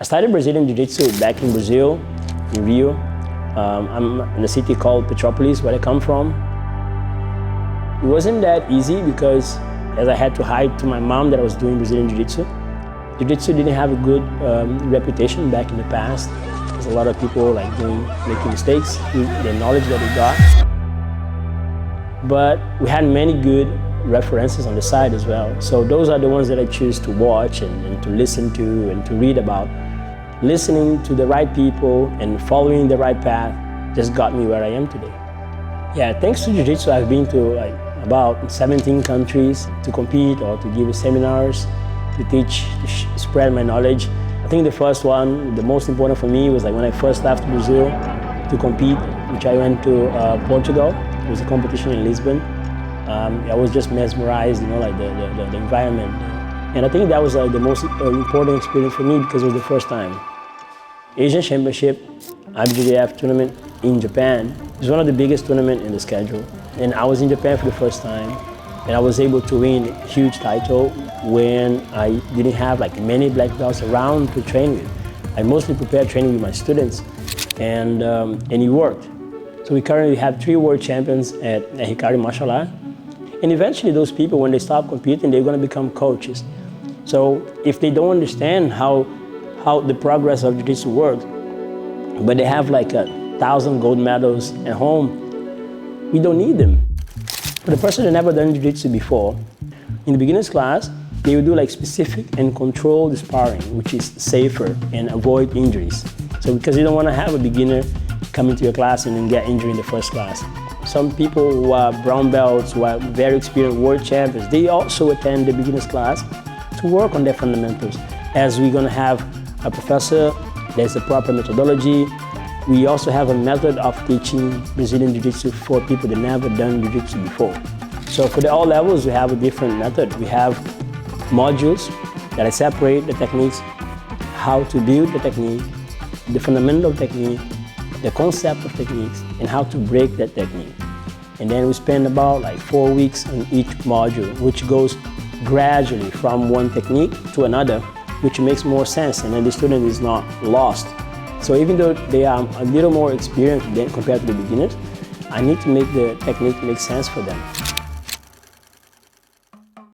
I started Brazilian Jiu-Jitsu back in Brazil, in Rio. I'm in a city called Petropolis, where I come from. It wasn't that easy because as I had to hide to my mom that I was doing Brazilian Jiu-Jitsu. Jiu-Jitsu didn't have a good reputation back in the past. There's a lot of people making mistakes with the knowledge that we got. But we had many good references on the side as well. So those are the ones that I choose to watch and to listen to and to read about. Listening to the right people and following the right path just got me where I am today. Yeah, thanks to Jiu-Jitsu, I've been to about 17 countries to compete or to give seminars, to teach, to spread my knowledge. I think the first one, the most important for me, was when I first left Brazil to compete, which I went to Portugal. It was a competition in Lisbon. I was just mesmerized, the environment. And I think that was the most important experience for me because it was the first time. Asian Championship, IBJJF tournament in Japan is one of the biggest tournaments in the schedule. And I was in Japan for the first time, and I was able to win a huge title when I didn't have many black belts around to train with. I mostly prepared training with my students, and it worked. So we currently have 3 world champions at Hikari Martial Art. And eventually those people, when they stop competing, they're going to become coaches. So if they don't understand how the progress of Jiu-Jitsu works, but they have 1,000 gold medals at home, we don't need them. For the person that never done Jiu-Jitsu before, in the beginner's class, they will do specific and controlled sparring, which is safer and avoid injuries. So because you don't want to have a beginner come into your class and then get injured in the first class. Some people who are brown belts, who are very experienced world champions, they also attend the beginner's class to work on their fundamentals. As we're going to have a professor, there's a proper methodology. We also have a method of teaching Brazilian Jiu-Jitsu for people that never done Jiu-Jitsu before. So for all levels, we have a different method. We have modules that I separate the techniques, how to build the technique, the fundamental technique, the concept of techniques, and how to break that technique. And then we spend about 4 weeks on each module, which goes gradually from one technique to another, which makes more sense, and then the student is not lost. So even though they are a little more experienced compared to the beginners, I need to make the technique make sense for them.